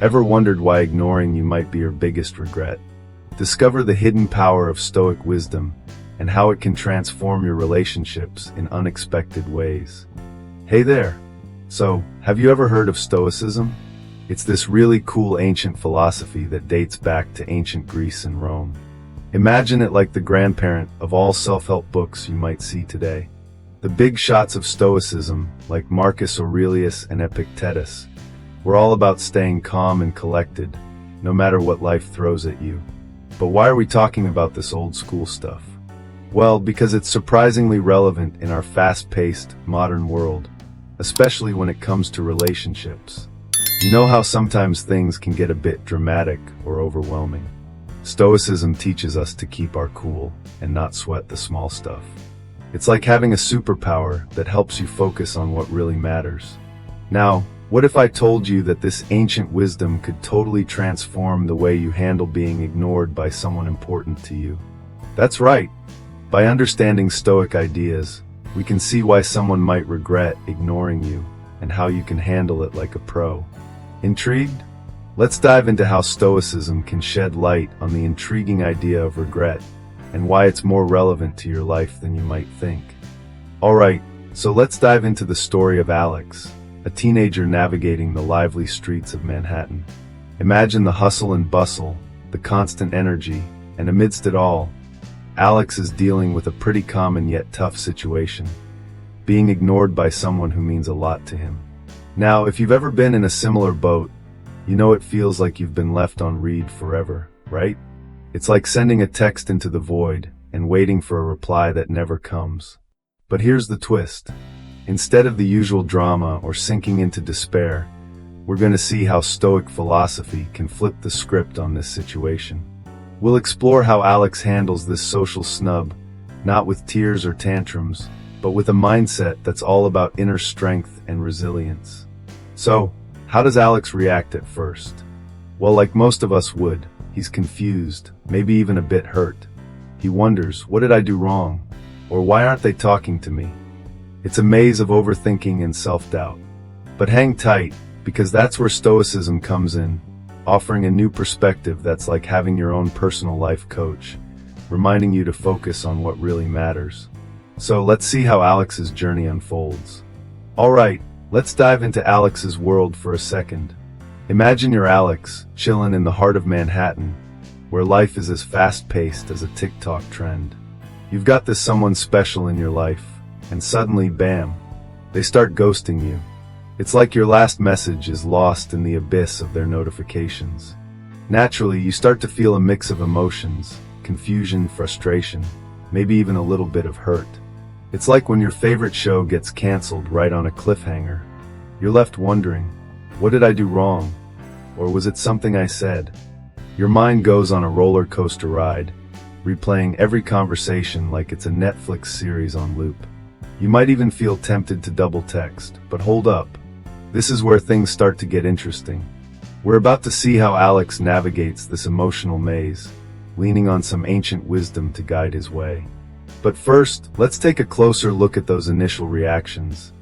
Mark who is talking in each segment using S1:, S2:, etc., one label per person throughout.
S1: Ever wondered why ignoring you might be your biggest regret? Discover the hidden power of Stoic wisdom and how it can transform your relationships in unexpected ways. Hey there! So, have you ever heard of Stoicism? It's this really cool ancient philosophy that dates back to ancient Greece and Rome. Imagine it like the grandparent of all self-help books you might see today. The big shots of Stoicism, like Marcus Aurelius and Epictetus, were all about staying calm and collected, no matter what life throws at you. But why are we talking about this old school stuff? Well, because it's surprisingly relevant in our fast-paced, modern world, especially when it comes to relationships. You know how sometimes things can get a bit dramatic or overwhelming? Stoicism teaches us to keep our cool and not sweat the small stuff. It's like having a superpower that helps you focus on what really matters. Now, what if I told you that this ancient wisdom could totally transform the way you handle being ignored by someone important to you? That's right. By understanding Stoic ideas, we can see why someone might regret ignoring you and how you can handle it like a pro. Intrigued? Let's dive into how Stoicism can shed light on the intriguing idea of regret and why it's more relevant to your life than you might think. Alright, so let's dive into the story of Alex, a teenager navigating the lively streets of Manhattan. Imagine the hustle and bustle, the constant energy, and amidst it all, Alex is dealing with a pretty common yet tough situation, being ignored by someone who means a lot to him. Now, if you've ever been in a similar boat, you know it feels like you've been left on read forever, right? It's like sending a text into the void and waiting for a reply that never comes. But here's the twist. Instead of the usual drama or sinking into despair, we're going to see how Stoic philosophy can flip the script on this situation. We'll explore how Alex handles this social snub, not with tears or tantrums, but with a mindset that's all about inner strength and resilience. So, how does Alex react at first? Well, like most of us would, he's confused, maybe even a bit hurt. He wonders, what did I do wrong? Or why aren't they talking to me? It's a maze of overthinking and self-doubt. But hang tight, because that's where Stoicism comes in, offering a new perspective that's like having your own personal life coach, reminding you to focus on what really matters. So let's see how Alex's journey unfolds. Alright, let's dive into Alex's world for a second. Imagine you're Alex, chillin' in the heart of Manhattan, where life is as fast-paced as a TikTok trend. You've got this someone special in your life, and suddenly, bam, they start ghosting you. It's like your last message is lost in the abyss of their notifications. Naturally, you start to feel a mix of emotions, confusion, frustration, maybe even a little bit of hurt. It's like when your favorite show gets canceled right on a cliffhanger. You're left wondering, what did I do wrong? Or was it something I said? Your mind goes on a roller coaster ride, replaying every conversation like it's a Netflix series on loop. You might even feel tempted to double text, but hold up. This is where things start to get interesting. We're about to see how Alex navigates this emotional maze, leaning on some ancient wisdom to guide his way. But first, let's take a closer look at those initial reactions.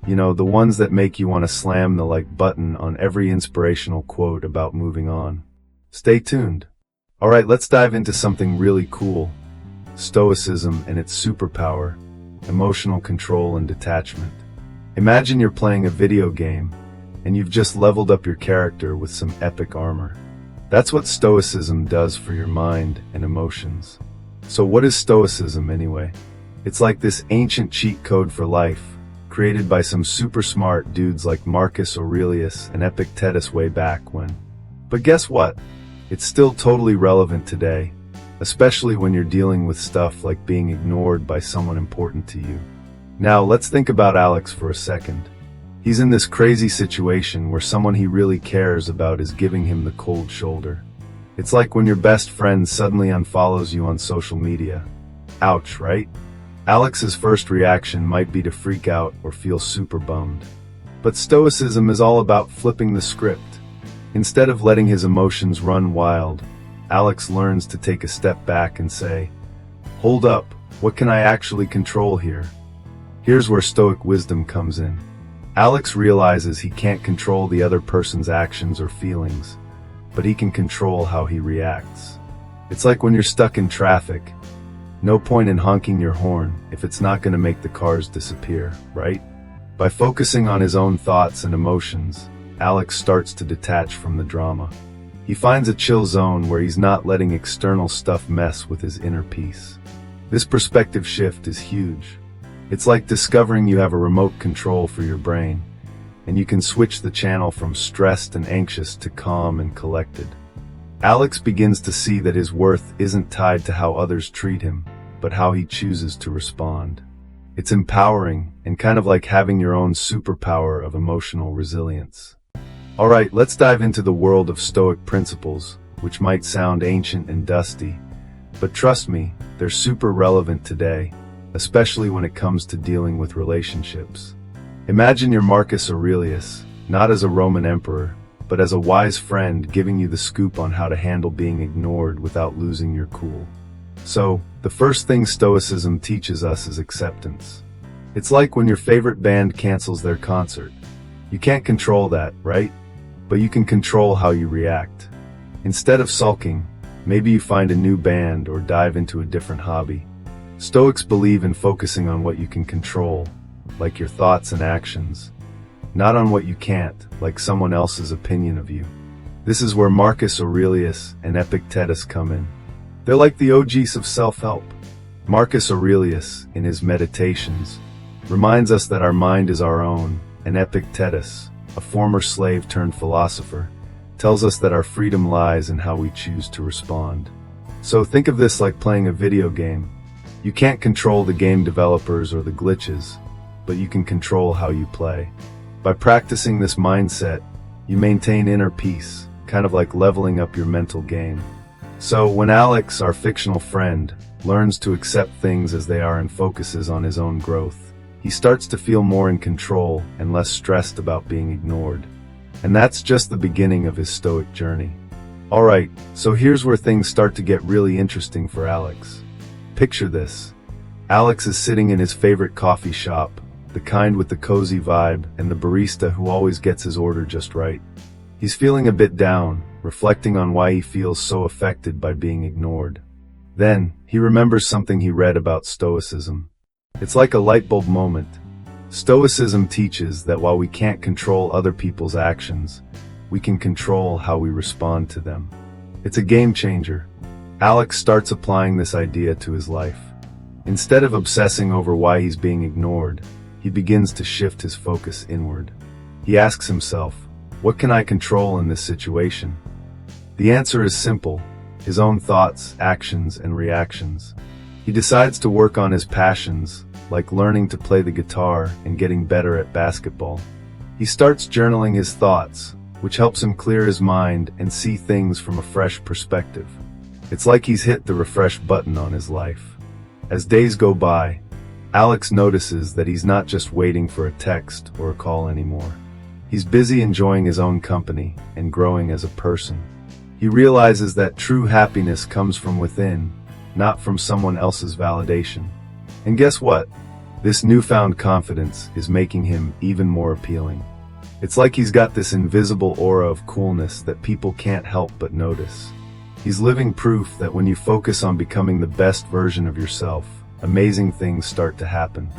S1: You know, the ones that make you want to slam the like button on every inspirational quote about moving on. Stay tuned. Alright, let's dive into something really cool. Stoicism and its superpower, emotional control and detachment. Imagine you're playing a video game, and you've just leveled up your character with some epic armor. That's what Stoicism does for your mind and emotions. So what is Stoicism anyway? It's like this ancient cheat code for life, created by some super smart dudes like Marcus Aurelius and Epictetus way back when. But guess what? It's still totally relevant today, especially when you're dealing with stuff like being ignored by someone important to you. Now, let's think about Alex for a second. He's in this crazy situation where someone he really cares about is giving him the cold shoulder. It's like when your best friend suddenly unfollows you on social media. Ouch, right? Alex's first reaction might be to freak out or feel super bummed. But Stoicism is all about flipping the script. Instead of letting his emotions run wild, Alex learns to take a step back and say, "Hold up, what can I actually control here?" Here's where Stoic wisdom comes in. Alex realizes he can't control the other person's actions or feelings, but he can control how he reacts. It's like when you're stuck in traffic. No point in honking your horn if it's not going to make the cars disappear, right? By focusing on his own thoughts and emotions, Alex starts to detach from the drama. He finds a chill zone where he's not letting external stuff mess with his inner peace. This perspective shift is huge. It's like discovering you have a remote control for your brain, and you can switch the channel from stressed and anxious to calm and collected. Alex begins to see that his worth isn't tied to how others treat him, but how he chooses to respond. It's empowering and kind of like having your own superpower of emotional resilience. Alright, let's dive into the world of Stoic principles, which might sound ancient and dusty, but trust me, they're super relevant today, especially when it comes to dealing with relationships. Imagine you're Marcus Aurelius, not as a Roman emperor, but as a wise friend giving you the scoop on how to handle being ignored without losing your cool. So, the first thing Stoicism teaches us is acceptance. It's like when your favorite band cancels their concert. You can't control that, right? But you can control how you react. Instead of sulking, maybe you find a new band or dive into a different hobby. Stoics believe in focusing on what you can control, like your thoughts and actions, not on what you can't, like someone else's opinion of you. This is where Marcus Aurelius and Epictetus come in. They're like the OGs of self-help. Marcus Aurelius, in his Meditations, reminds us that our mind is our own, and Epictetus, a former slave turned philosopher, tells us that our freedom lies in how we choose to respond. So think of this like playing a video game. You can't control the game developers or the glitches, but you can control how you play. By practicing this mindset, you maintain inner peace, kind of like leveling up your mental game. So when Alex, our fictional friend, learns to accept things as they are and focuses on his own growth, he starts to feel more in control and less stressed about being ignored. And that's just the beginning of his Stoic journey. Alright, so here's where things start to get really interesting for Alex. Picture this. Alex is sitting in his favorite coffee shop, the kind with the cozy vibe and the barista who always gets his order just right. He's feeling a bit down, reflecting on why he feels so affected by being ignored. Then, he remembers something he read about Stoicism. It's like a light bulb moment. Stoicism teaches that while we can't control other people's actions, we can control how we respond to them. It's a game changer. Alex starts applying this idea to his life. Instead of obsessing over why he's being ignored, he begins to shift his focus inward. He asks himself, what can I control in this situation? The answer is simple, his own thoughts, actions, and reactions. He decides to work on his passions, like learning to play the guitar and getting better at basketball. He starts journaling his thoughts, which helps him clear his mind and see things from a fresh perspective. It's like he's hit the refresh button on his life. As days go by, Alex notices that he's not just waiting for a text or a call anymore. He's busy enjoying his own company and growing as a person. He realizes that true happiness comes from within, not from someone else's validation. And guess what? This newfound confidence is making him even more appealing. It's like he's got this invisible aura of coolness that people can't help but notice. He's living proof that when you focus on becoming the best version of yourself, amazing things start to happen.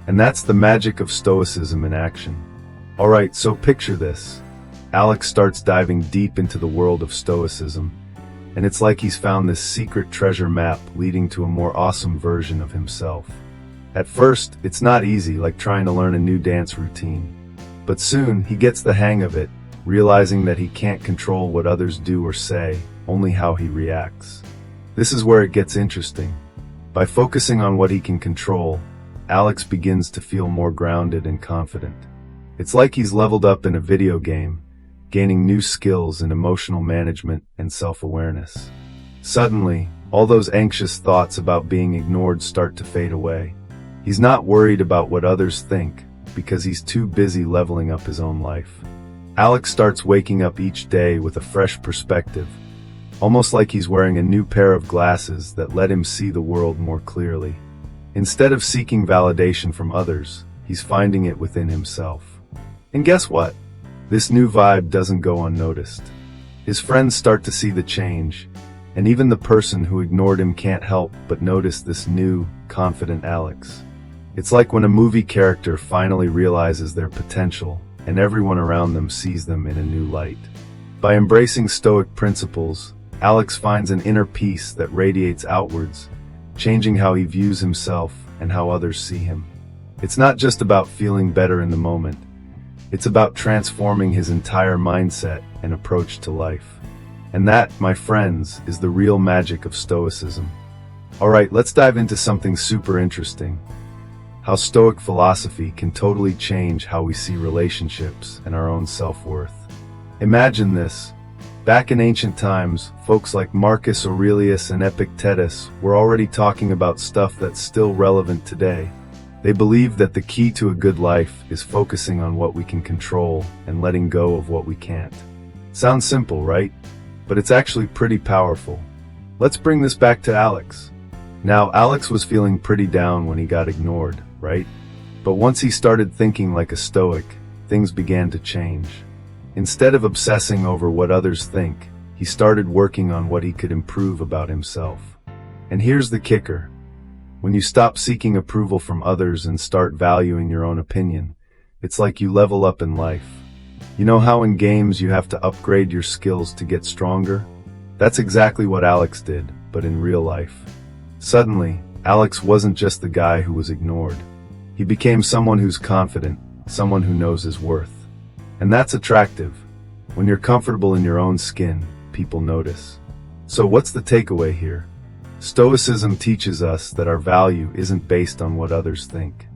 S1: And that's the magic of Stoicism in action. Alright, so picture this. Alex starts diving deep into the world of Stoicism, and it's like he's found this secret treasure map leading to a more awesome version of himself. At first, it's not easy, like trying to learn a new dance routine. But soon, he gets the hang of it, realizing that he can't control what others do or say, only how he reacts. This is where it gets interesting. By focusing on what he can control, Alex begins to feel more grounded and confident. It's like he's leveled up in a video game, gaining new skills in emotional management and self-awareness. Suddenly, all those anxious thoughts about being ignored start to fade away. He's not worried about what others think, because he's too busy leveling up his own life. Alex starts waking up each day with a fresh perspective, almost like he's wearing a new pair of glasses that let him see the world more clearly. Instead of seeking validation from others, he's finding it within himself. And guess what? This new vibe doesn't go unnoticed. His friends start to see the change, and even the person who ignored him can't help but notice this new, confident Alex. It's like when a movie character finally realizes their potential, and everyone around them sees them in a new light. By embracing Stoic principles, Alex finds an inner peace that radiates outwards, changing how he views himself and how others see him. It's not just about feeling better in the moment. It's about transforming his entire mindset and approach to life. And that, my friends, is the real magic of Stoicism. Alright, let's dive into something super interesting. How Stoic philosophy can totally change how we see relationships and our own self-worth. Imagine this. Back in ancient times, folks like Marcus Aurelius and Epictetus were already talking about stuff that's still relevant today. They believed that the key to a good life is focusing on what we can control and letting go of what we can't. Sounds simple, right? But it's actually pretty powerful. Let's bring this back to Alex. Now, Alex was feeling pretty down when he got ignored, right? But once he started thinking like a Stoic, things began to change. Instead of obsessing over what others think, he started working on what he could improve about himself. And here's the kicker. When you stop seeking approval from others and start valuing your own opinion, it's like you level up in life. You know how in games you have to upgrade your skills to get stronger? That's exactly what Alex did, but in real life. Suddenly, Alex wasn't just the guy who was ignored. He became someone who's confident, someone who knows his worth. And that's attractive. When you're comfortable in your own skin, people notice. So what's the takeaway here? Stoicism teaches us that our value isn't based on what others think.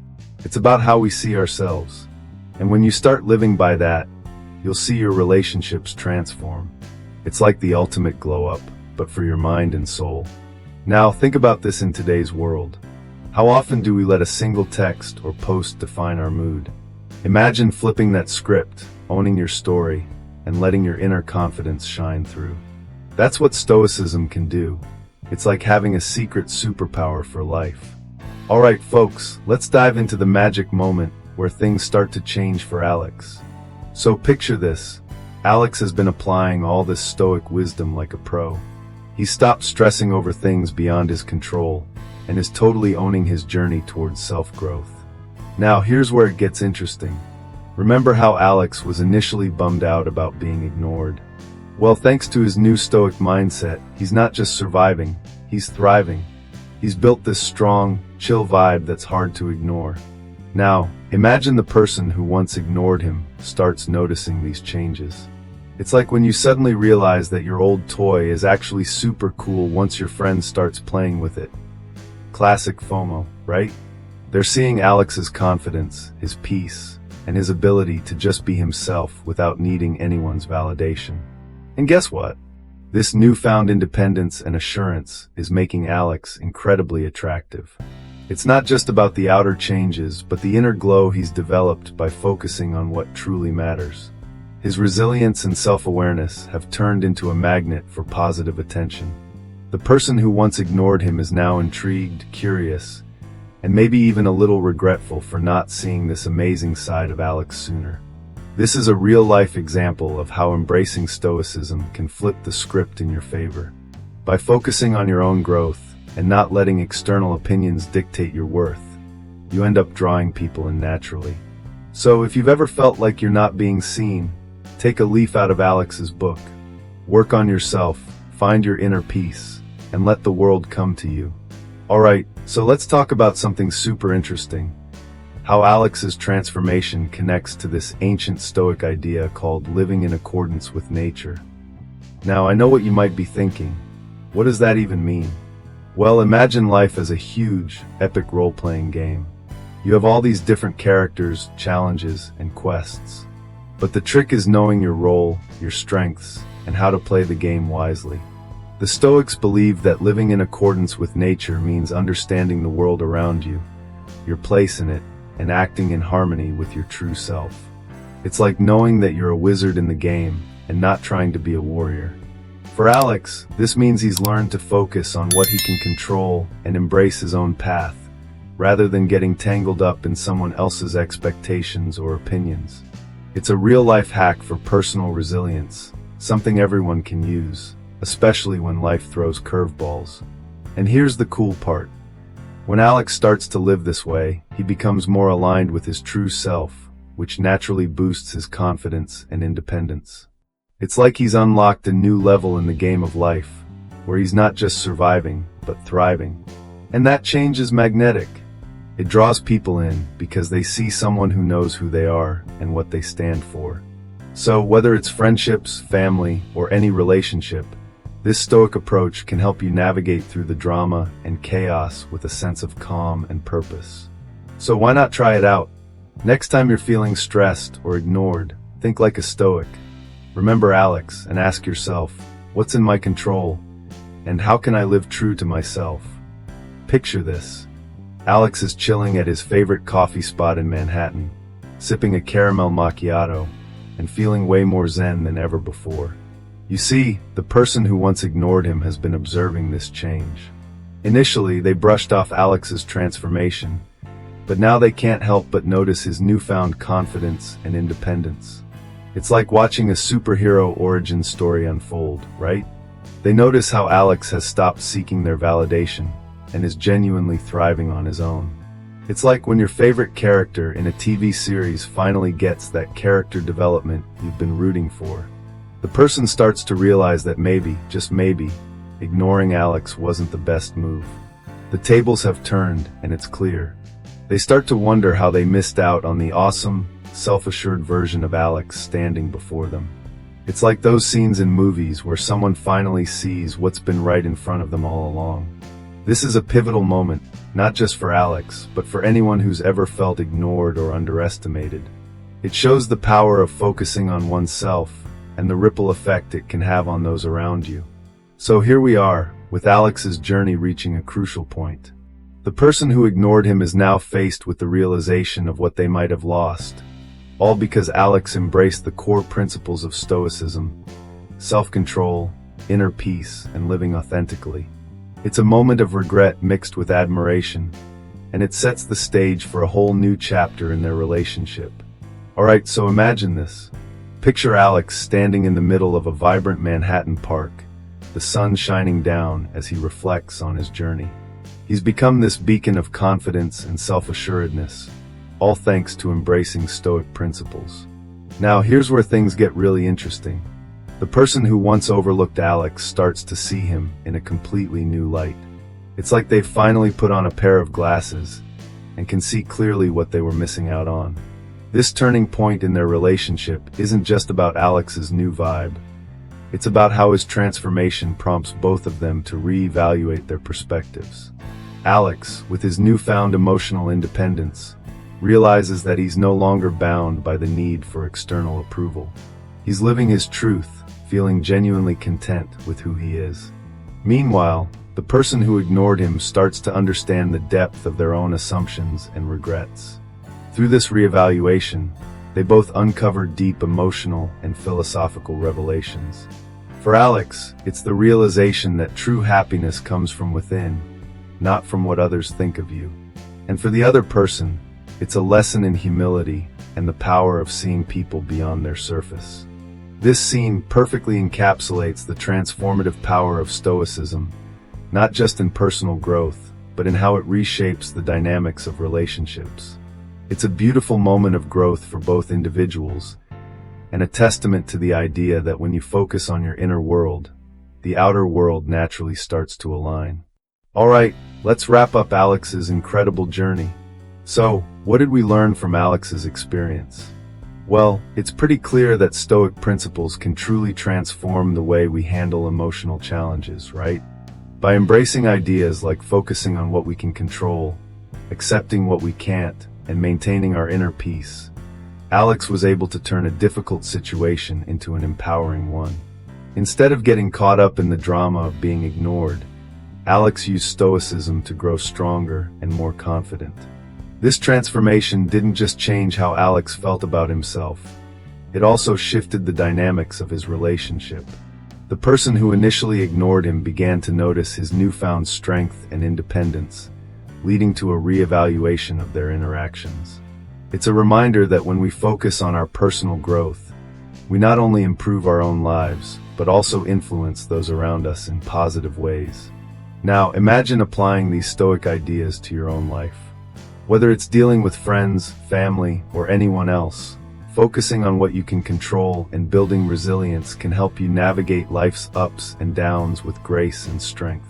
S1: It's about how we see ourselves. And when you start living by that, you'll see your relationships transform. It's like the ultimate glow up, but for your mind and soul. Now think about this in today's world. How often do we let a single text or post define our mood? Imagine flipping that script, owning your story, and letting your inner confidence shine through. That's what Stoicism can do. It's like having a secret superpower for life. Alright folks, let's dive into the magic moment where things start to change for Alex. So picture this. Alex has been applying all this Stoic wisdom like a pro. He stopped stressing over things beyond his control and is totally owning his journey towards self-growth. Now here's where it gets interesting. Remember how Alex was initially bummed out about being ignored? Well, thanks to his new Stoic mindset, he's not just surviving, he's thriving. He's built this strong, chill vibe that's hard to ignore. Now, imagine the person who once ignored him starts noticing these changes. It's like when you suddenly realize that your old toy is actually super cool once your friend starts playing with it. Classic FOMO, right? They're seeing Alex's confidence, his peace, and his ability to just be himself without needing anyone's validation. And guess what? This newfound independence and assurance is making Alex incredibly attractive. It's not just about the outer changes, but the inner glow he's developed by focusing on what truly matters. His resilience and self-awareness have turned into a magnet for positive attention. The person who once ignored him is now intrigued, curious, and maybe even a little regretful for not seeing this amazing side of Alex sooner. This is a real-life example of how embracing Stoicism can flip the script in your favor. By focusing on your own growth and not letting external opinions dictate your worth, you end up drawing people in naturally. So if you've ever felt like you're not being seen, take a leaf out of Alex's book. Work on yourself, find your inner peace, and let the world come to you. Alright, so let's talk about something super interesting. How Alex's transformation connects to this ancient Stoic idea called living in accordance with nature. Now, I know what you might be thinking. What does that even mean? Well, imagine life as a huge, epic role-playing game. You have all these different characters, challenges, and quests. But the trick is knowing your role, your strengths, and how to play the game wisely. The Stoics believe that living in accordance with nature means understanding the world around you, your place in it, and acting in harmony with your true self. It's like knowing that you're a wizard in the game and not trying to be a warrior. For Alex, this means he's learned to focus on what he can control and embrace his own path, rather than getting tangled up in someone else's expectations or opinions. It's a real-life hack for personal resilience, something everyone can use, especially when life throws curveballs. And here's the cool part. When Alex starts to live this way, he becomes more aligned with his true self, which naturally boosts his confidence and independence. It's like he's unlocked a new level in the game of life, where he's not just surviving, but thriving. And that change is magnetic. It draws people in because they see someone who knows who they are and what they stand for. So whether it's friendships, family, or any relationship, this Stoic approach can help you navigate through the drama and chaos with a sense of calm and purpose. So why not try it out? Next time you're feeling stressed or ignored, think like a Stoic. Remember Alex and ask yourself, what's in my control? And how can I live true to myself? Picture this. Alex is chilling at his favorite coffee spot in Manhattan, sipping a caramel macchiato, and feeling way more zen than ever before. You see, the person who once ignored him has been observing this change. Initially, they brushed off Alex's transformation, but now they can't help but notice his newfound confidence and independence. It's like watching a superhero origin story unfold, right? They notice how Alex has stopped seeking their validation and is genuinely thriving on his own. It's like when your favorite character in a TV series finally gets that character development you've been rooting for. The person starts to realize that maybe, just maybe, ignoring Alex wasn't the best move. The tables have turned, and it's clear. They start to wonder how they missed out on the awesome, self-assured version of Alex standing before them. It's like those scenes in movies where someone finally sees what's been right in front of them all along. This is a pivotal moment, not just for Alex, but for anyone who's ever felt ignored or underestimated. It shows the power of focusing on oneself and the ripple effect it can have on those around you. So here we are, with Alex's journey reaching a crucial point. The person who ignored him is now faced with the realization of what they might have lost, all because Alex embraced the core principles of Stoicism: self-control, inner peace, and living authentically. It's a moment of regret mixed with admiration, and it sets the stage for a whole new chapter in their relationship. Alright, so imagine this. Picture Alex standing in the middle of a vibrant Manhattan park, the sun shining down as he reflects on his journey. He's become this beacon of confidence and self-assuredness, all thanks to embracing Stoic principles. Now here's where things get really interesting. The person who once overlooked Alex starts to see him in a completely new light. It's like they've finally put on a pair of glasses and can see clearly what they were missing out on. This turning point in their relationship isn't just about Alex's new vibe. It's about how his transformation prompts both of them to reevaluate their perspectives. Alex, with his newfound emotional independence, realizes that he's no longer bound by the need for external approval. He's living his truth, feeling genuinely content with who he is. Meanwhile, the person who ignored him starts to understand the depth of their own assumptions and regrets. Through this reevaluation, they both uncover deep emotional and philosophical revelations. For Alex, it's the realization that true happiness comes from within, not from what others think of you. And for the other person, it's a lesson in humility and the power of seeing people beyond their surface. This scene perfectly encapsulates the transformative power of Stoicism, not just in personal growth, but in how it reshapes the dynamics of relationships. It's a beautiful moment of growth for both individuals, and a testament to the idea that when you focus on your inner world, the outer world naturally starts to align. Alright, let's wrap up Alex's incredible journey. So, what did we learn from Alex's experience? Well, it's pretty clear that Stoic principles can truly transform the way we handle emotional challenges, right? By embracing ideas like focusing on what we can control, accepting what we can't, and maintaining our inner peace, Alex was able to turn a difficult situation into an empowering one. Instead of getting caught up in the drama of being ignored, Alex used Stoicism to grow stronger and more confident. This transformation didn't just change how Alex felt about himself, it also shifted the dynamics of his relationship. The person who initially ignored him began to notice his newfound strength and independence, leading to a reevaluation of their interactions. It's a reminder that when we focus on our personal growth, we not only improve our own lives, but also influence those around us in positive ways. Now, imagine applying these Stoic ideas to your own life. Whether it's dealing with friends, family, or anyone else, focusing on what you can control and building resilience can help you navigate life's ups and downs with grace and strength.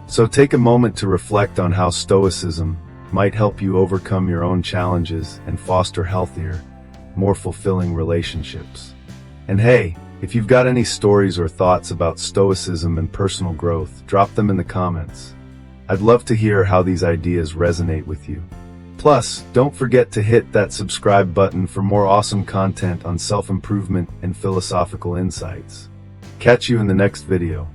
S1: So take a moment to reflect on how Stoicism might help you overcome your own challenges and foster healthier, more fulfilling relationships. And hey, if you've got any stories or thoughts about Stoicism and personal growth, drop them in the comments. I'd love to hear how these ideas resonate with you. Plus, don't forget to hit that subscribe button for more awesome content on self-improvement and philosophical insights. Catch you in the next video.